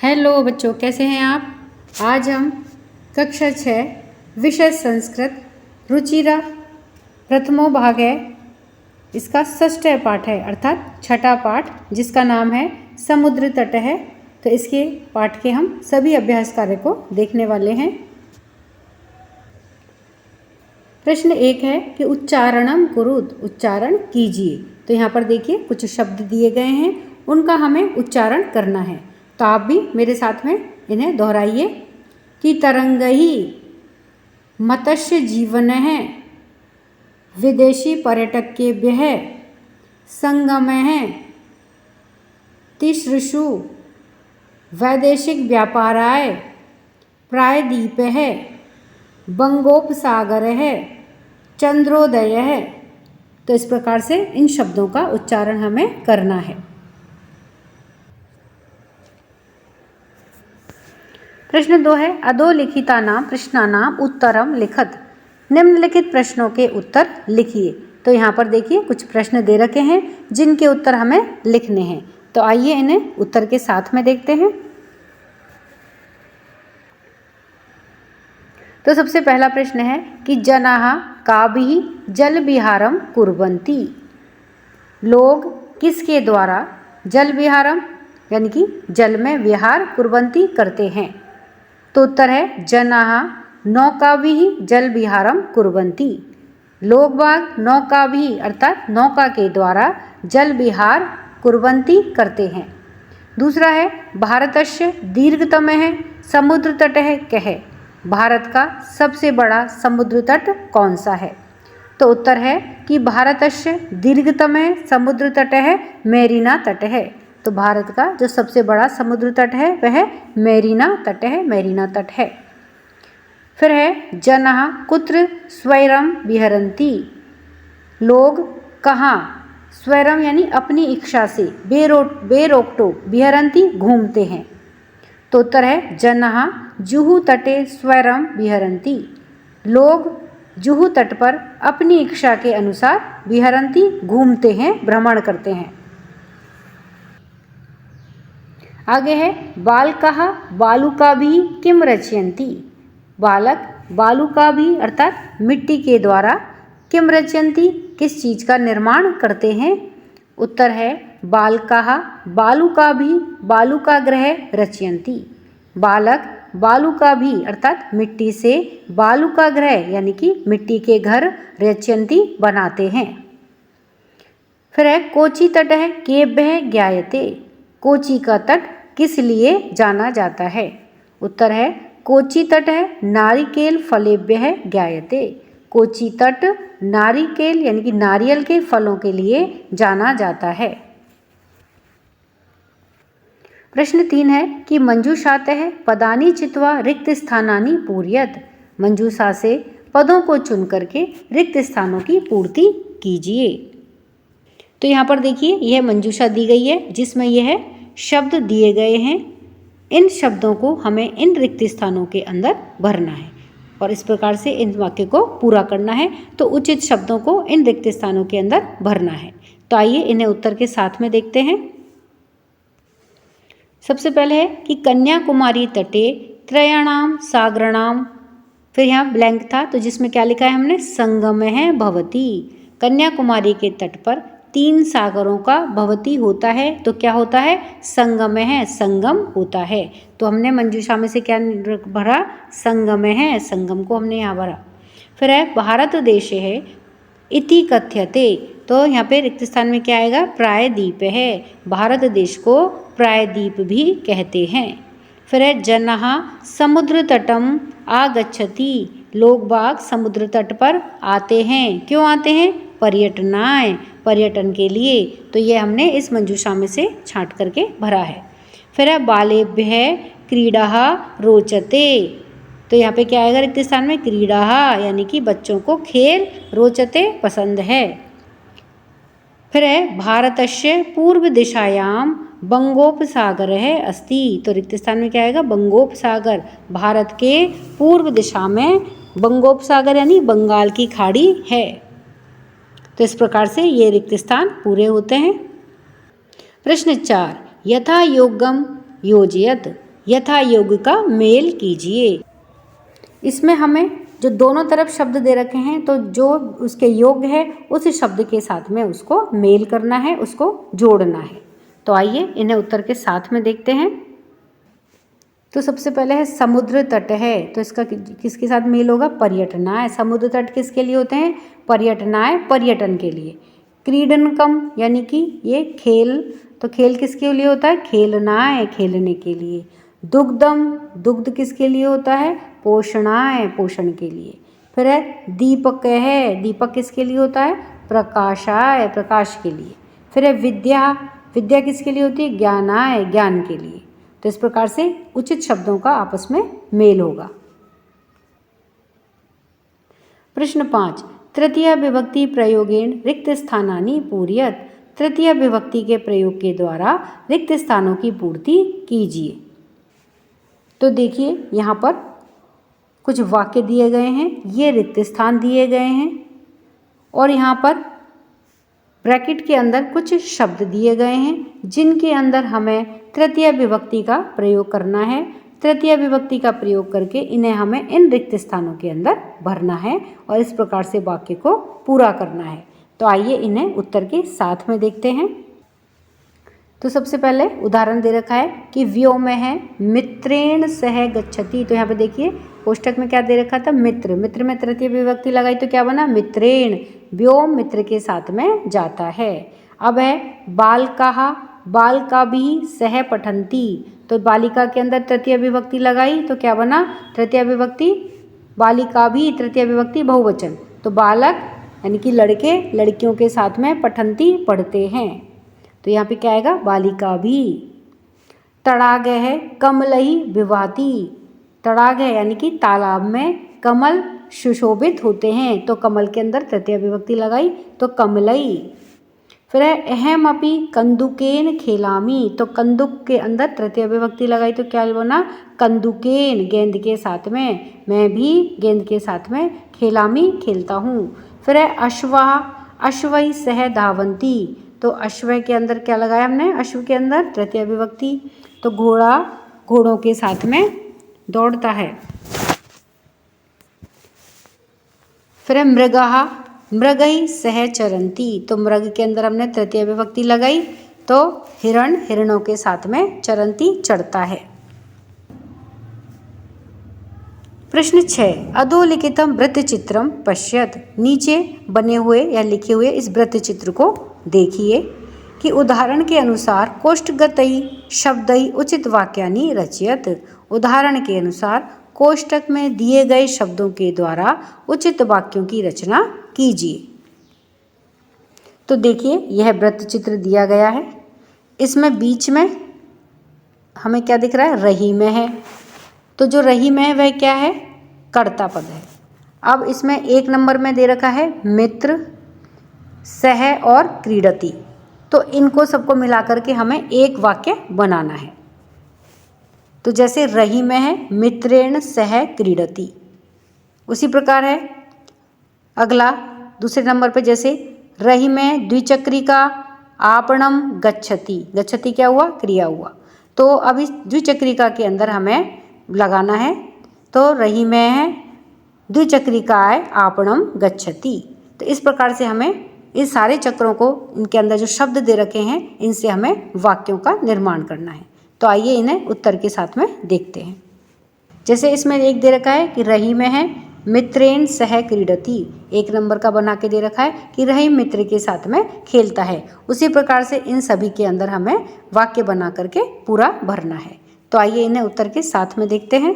Hello बच्चों, कैसे हैं आप। आज हम कक्षा 6 विषय संस्कृत रुचिरा प्रथमो भाग है, इसका षष्ठ पाठ है अर्थात छठा पाठ, जिसका नाम है समुद्र तट है। तो इसके पाठ के हम सभी अभ्यास कार्य को देखने वाले हैं। प्रश्न 1 है कि उच्चारणम कुरुत, उच्चारण कीजिए। तो यहाँ पर देखिए कुछ शब्द दिए गए हैं, उनका हमें उच्चारण करना है। तो आप भी मेरे साथ में इन्हें दोहराइए कि तरंगही मत्स्य जीवन है, विदेशी पर्यटक के व्यह संगम है, तिसृषु वैदेशिक व्यापाराय प्रायद्वीप है, बंगोपसागर है, चंद्रोदय है। तो इस प्रकार से इन शब्दों का उच्चारण हमें करना है। प्रश्न 2 है अधोलिखितानां प्रश्नानां उत्तरम लिखत, निम्नलिखित प्रश्नों के उत्तर लिखिए। तो यहाँ पर देखिए कुछ प्रश्न दे रखे हैं जिनके उत्तर हमें लिखने हैं। तो आइए इन्हें उत्तर के साथ में देखते हैं। तो सबसे पहला प्रश्न है कि जनाः काभिः जल विहारम कुर्वन्ति, लोग किसके द्वारा जल विहारम यानी कि जल में विहार कुर्वन्ति करते हैं। तो उत्तर है जनाः नौकाभिः जल विहारम कुर्वन्ति, लोग बाग नौकाभिः अर्थात नौका के द्वारा जल विहार कुर्वन्ति करते हैं। दूसरा है भारतस्य दीर्घतमः समुद्र तटः कः, भारत का सबसे बड़ा समुद्र तट कौन सा है। तो उत्तर है कि भारतस्य दीर्घतमः समुद्र तट है मेरीना तट है। तो भारत का जो सबसे बड़ा समुद्र तट है वह मेरीना तट है, मेरीना तट है। फिर है जनाः कुत्र स्वैरम विहरन्ति, लोग कहाँ स्वैरम यानी अपनी इच्छा से बेरोकटोक विहरन्ति घूमते हैं। तो उत्तर है जनाः जुहू तटे स्वैरम विहरन्ति, लोग जुहू तट पर अपनी इच्छा के अनुसार विहरन्ति घूमते हैं, भ्रमण करते हैं। आगे है बालकः बालुकाभिः किम रचयन्ति, बालक बालुकाभिः अर्थात मिट्टी के द्वारा किम रचयन्ति किस चीज़ का निर्माण करते हैं। उत्तर है बालकः बालुकाभिः बालुकागृह रचयन्ति, बालक बालुकाभिः अर्थात मिट्टी से बालुकागृह यानी कि मिट्टी के घर रचयन्ति बनाते हैं। फिर है कोची तटः केभ्यः ज्ञायते, कोची का तट किस लिए जाना जाता है। उत्तर है कोची तट है नारिकेल फलेभ्यः ज्ञायते, कोची तट नारिकेल यानी कि नारियल के फलों के लिए जाना जाता है। प्रश्न 3 है कि मंजूषातः पदानि चित्वा रिक्त स्थानानि पूरयत, मंजूषा से पदों को चुन करके रिक्त स्थानों की पूर्ति कीजिए। तो यहाँ पर देखिए यह मंजूषा दी गई है जिसमें यह शब्द दिए गए हैं। इन शब्दों को हमें इन रिक्त स्थानों के अंदर भरना है और इस प्रकार से इन वाक्य को पूरा करना है। तो उचित शब्दों को इन रिक्त स्थानों के अंदर भरना है। तो आइए इन्हें उत्तर के साथ में देखते हैं। सबसे पहले है कि कन्याकुमारी तटे त्रयाणाम सागराणाम, फिर यहाँ ब्लैंक था तो जिसमें क्या लिखा है हमने संगमः भवति, कन्याकुमारी के तट पर 3 सागरों का भवति होता है। तो क्या होता है संगमः, संगम होता है। तो हमने मंजूषा में से क्या भरा संगमः, संगम को हमने यहाँ भरा। फिर है भारत देश है इति कथ्यते, तो यहाँ पे रिक्त स्थान में क्या आएगा प्रायद्वीप है, भारत देश को प्रायद्वीप भी कहते हैं। फिर है जनाः समुद्र तटम आगच्छति, लोग बाग समुद्र तट पर आते हैं। क्यों आते हैं पर्यटनाय, पर्यटन के लिए। तो ये हमने इस मंजूषा में से छांट करके भरा है। फिर है बालेभ्यः क्रीडाः रोचते, तो यहाँ पे क्या आएगा रिक्त स्थान में क्रीडाः यानी कि बच्चों को खेल रोचते पसंद है। फिर है भारतस्य पूर्व दिशायां बंगोपसागरः अस्ति, तो रिक्त स्थान में क्या आएगा बंगोपसागर, भारत के पूर्व दिशा में बंगोपसागर यानी बंगाल की खाड़ी है। तो इस प्रकार से ये रिक्त स्थान पूरे होते हैं। प्रश्न 4 यथा योग्यम योजयत, यथा योग का मेल कीजिए। इसमें हमें जो दोनों तरफ शब्द दे रखे हैं तो जो उसके योग है उस शब्द के साथ में उसको मेल करना है, उसको जोड़ना है। तो आइए इन्हें उत्तर के साथ में देखते हैं। तो सबसे पहले है समुद्र तट है, तो इसका किसके साथ मेल होगा? पर्यटनाय। समुद्र तट किसके लिए होते हैं? पर्यटनाय, पर्यटन के लिए। क्रीडनकम यानी कि ये खेल, तो खेल किसके लिए होता है? खेलनाय, खेलने के लिए। दुग्धम, दुग्ध किसके लिए होता है? पोषणाय, पोषण के लिए। फिर है दीपक है, दीपक किसके लिए होता है? प्रकाशाय, प्रकाश के लिए। फिर है विद्या, विद्या किसके लिए होती है? ज्ञानाय, ज्ञान के लिए। तो इस प्रकार से उचित शब्दों का आपस में मेल होगा। प्रश्न 5, तृतीय विभक्ति प्रयोगेण रिक्त स्थानानि पूरयत। तृतीय विभक्ति के प्रयोग के द्वारा रिक्त स्थानों की पूर्ति कीजिए। तो देखिए यहाँ पर कुछ वाक्य दिए गए हैं, ये रिक्त स्थान दिए गए हैं और यहाँ पर ब्रैकेट के अंदर कुछ शब्द दिए गए हैं जिनके अंदर हमें तृतीय विभक्ति का प्रयोग करना है। तृतीय विभक्ति का प्रयोग करके इन्हें हमें इन रिक्त स्थानों के अंदर भरना है और इस प्रकार से वाक्य को पूरा करना है। तो आइए इन्हें उत्तर के साथ में देखते हैं। तो सबसे पहले उदाहरण दे रखा है कि व्योम है मित्रेण सह गच्छति। तो यहाँ पे देखिए कोष्टक में क्या दे रखा था? मित्र। मित्र में तृतीय विभक्ति लगाई तो क्या बना? मित्रेण। व्योम मित्र के साथ में जाता है। अब है बालकाः बालकाभिः सह पठन्ति। तो बालिका के अंदर तृतीय विभक्ति लगाई तो क्या बना? तृतीय विभक्ति बालिकाभिः, तृतीय विभक्ति बहुवचन। तो बालक यानी कि लड़के लड़कियों के साथ में पठन्ति पढ़ते हैं। तो यहाँ पे क्या आएगा? बालिका भी। तड़ाग है कमलहि विभाति। तड़ाग है यानी कि तालाब में कमल सुशोभित होते हैं, तो कमल के अंदर तृतीय विभक्ति लगाई तो कमलई। फिर है अहमपि कंदुकेन खेलामी। तो कंदुक के अंदर तृतीय विभक्ति लगाई तो क्या बना? कंदुकेन, गेंद के साथ में। मैं भी गेंद के साथ में खेलामी, खेलता हूँ। फिर है अश्वा अश्वई सह धावंती। तो अश्व के अंदर क्या लगाया हमने? अश्व के अंदर तृतीय विभक्ति, तो घोड़ा घोड़ों के साथ में दौड़ता है। फिर मृगः मृगई सह चरंती। तो मृग के अंदर हमने तृतीय विभक्ति लगाई तो हिरण हिरणों के साथ में चरंती चढ़ता है। प्रश्न 6, अधोलिखितम वृत्तचित्रम पश्यत। नीचे बने हुए या लिखे हुए इस वृत्तचित्र को देखिए कि उदाहरण के अनुसार कोष्ठगतई शब्दई उचित वाक्यानि रचयत। उदाहरण के अनुसार कोष्ठक में दिए गए शब्दों के द्वारा उचित वाक्यों की रचना कीजिए। तो देखिए यह वृत्तचित्र दिया गया है, इसमें बीच में हमें क्या दिख रहा है? रही में है। तो जो रही में है वह क्या है? कर्ता पद है। अब इसमें 1 नंबर में दे रखा है मित्र, सह और क्रीडति। तो इनको सबको मिलाकर के हमें एक वाक्य बनाना है। तो जैसे रही में है मित्रेण सह क्रीडति, उसी प्रकार है अगला दूसरे नंबर पे जैसे रही में द्विचक्रिका आपणम गच्छति। गच्छति क्या हुआ? क्रिया हुआ। तो अब इस द्विचक्रिका के अंदर हमें लगाना है, तो रही में है द्विचक्रिकाय आपणम गच्छति। तो इस प्रकार से हमें इस सारे चक्रों को, इनके अंदर जो शब्द दे रखे हैं, इनसे हमें वाक्यों का निर्माण करना है। तो आइए इन्हें उत्तर के साथ में देखते हैं। जैसे इसमें एक दे रखा है कि रही में है मित्रेण सह क्रीडति। 1 नंबर का बना के दे रखा है कि रही मित्र के साथ में खेलता है। उसी प्रकार से इन सभी के अंदर हमें वाक्य बना करके पूरा भरना है। तो आइए इन्हें उत्तर के साथ में देखते हैं।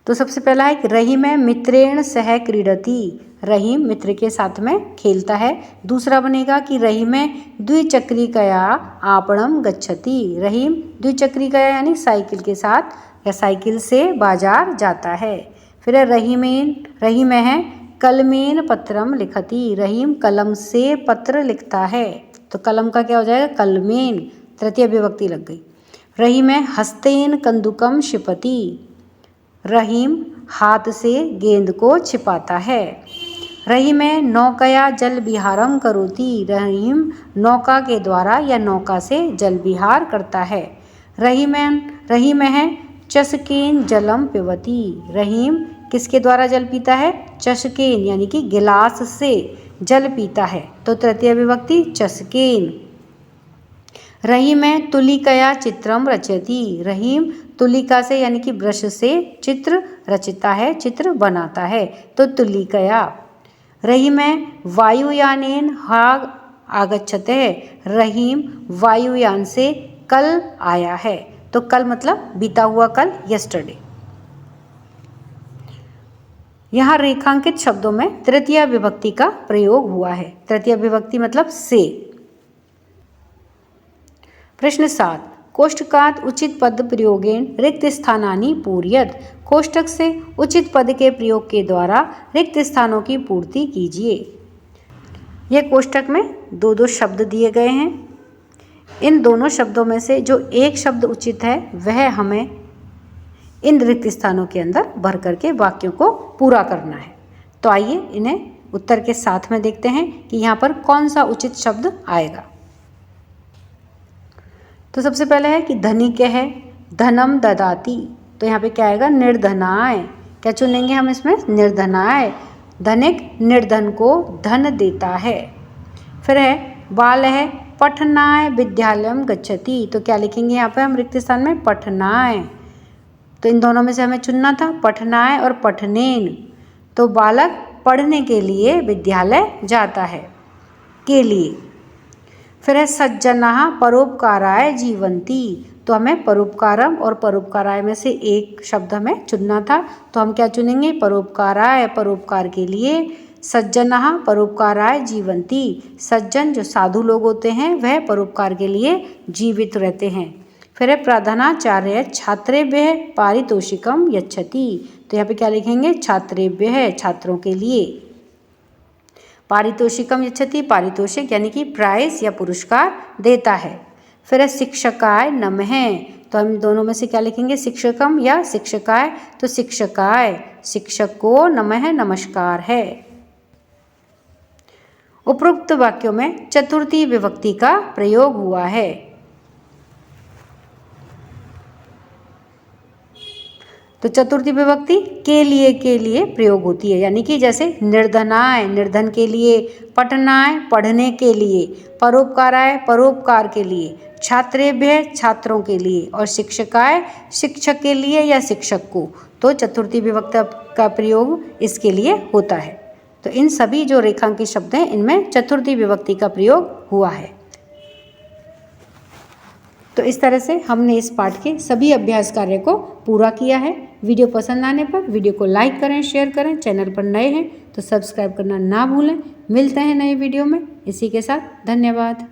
तो सबसे पहला है कि रही में मित्रेण सह क्रीडति। रहीम मित्र के साथ में खेलता है। दूसरा बनेगा कि रही में द्विचक्रिकया आपणम गच्छति। रहीम द्विचक्रिकया यानी साइकिल के साथ या साइकिल से बाजार जाता है। फिर रही में है कलमेन पत्रम लिखति। रहीम कलम से पत्र लिखता है। तो कलम का क्या हो जाएगा? कलमेन, तृतीय विभक्ति लग गई। रही में हस्तेन कंदुकम क्षिपति। रहीम हाथ से गेंद को छिपाता है। रही में नौकया जल विहारम करोति। रहीम नौका के द्वारा या नौका से जल विहार करता है। रहीम है चषकेन जलम पिबती। रहीम किसके द्वारा जल पीता है? चषकेन यानी कि गिलास से जल पीता है, तो तृतीय विभक्ति चषकेन। रहीम है तुलिकया चित्रम रचयति। रहीम तुलिका से यानी कि ब्रश से चित्र रचता है, चित्र बनाता है, तो तुलिकया। रहीम है वायुयानेन हाग आगच्छते है। रहीम वायुयान से कल आया है, तो कल मतलब बीता हुआ कल, यस्टरडे। यहाँ रेखांकित शब्दों में तृतीय विभक्ति का प्रयोग हुआ है। तृतीय विभक्ति मतलब से। प्रश्न 7, कोष्ठकात् उचित पद प्रयोगेन रिक्त स्थानानि पूरयत। कोष्ठक से उचित पद के प्रयोग के द्वारा रिक्त स्थानों की पूर्ति कीजिए। यह कोष्ठक में दो दो शब्द दिए गए हैं। इन दोनों शब्दों में से जो एक शब्द उचित है वह हमें इन रिक्त स्थानों के अंदर भर करके वाक्यों को पूरा करना है। तो आइए इन्हें उत्तर के साथ में देखते हैं कि यहाँ पर कौन सा उचित शब्द आएगा। तो सबसे पहले है कि धनिक है, धनम ददाति, तो यहाँ पे क्या आएगा? निर्धनाय। क्या चुनेंगे हम इसमें? निर्धनाय। धनिक निर्धन को धन देता है। फिर है बाल है पठनाय विद्यालयम गच्छति, तो क्या लिखेंगे यहाँ पे हम रिक्त स्थान में? पठनाय। तो इन दोनों में से हमें चुनना था, पठनाय और पठनेन। तो बालक पढ़ने के लिए विद्यालय जाता है, के लिए। फिर है सज्जनाः परोपकाराय जीवन्ति, तो हमें परोपकारम और परोपकाराय में से एक शब्द हमें चुनना था, तो हम क्या चुनेंगे? परोपकाराय, परोपकार के लिए। सज्जनाः परोपकाराय जीवन्ति, सज्जन जो साधु लोग होते हैं वह परोपकार के लिए जीवित रहते हैं। फिर है प्रधानाचार्य छात्रेभ्यः पारितोषिकम यच्छति, तो यहाँ पे क्या लिखेंगे? छात्रेभ्यः, छात्रों के लिए। पारितोषिकम यच्छति, पारितोषिक यानी कि प्राइज या पुरस्कार देता है। फिर है शिक्षकाय नमः, तो हम दोनों में से क्या लिखेंगे? शिक्षकम या शिक्षकाय, तो शिक्षकाय, शिक्षक को नमः नमस्कार है। उपरोक्त वाक्यों में चतुर्थी विभक्ति का प्रयोग हुआ है। तो चतुर्थी विभक्ति के लिए प्रयोग होती है, यानी कि जैसे निर्धनाय निर्धन के लिए, पठनाय पढ़ने के लिए, परोपकाराय परोपकार के लिए, छात्रेभ्य छात्रों के लिए, और शिक्षकाय शिक्षक के लिए या शिक्षक को। तो चतुर्थी विभक्ति का प्रयोग इसके लिए होता है। तो इन सभी जो रेखांकित शब्द हैं इनमें चतुर्थी विभक्ति का प्रयोग हुआ है। तो इस तरह से हमने इस पाठ के सभी अभ्यास कार्य को पूरा किया है। वीडियो पसंद आने पर वीडियो को लाइक करें, शेयर करें। चैनल पर नए हैं तो सब्सक्राइब करना ना भूलें। मिलते हैं नए वीडियो में। इसी के साथ धन्यवाद।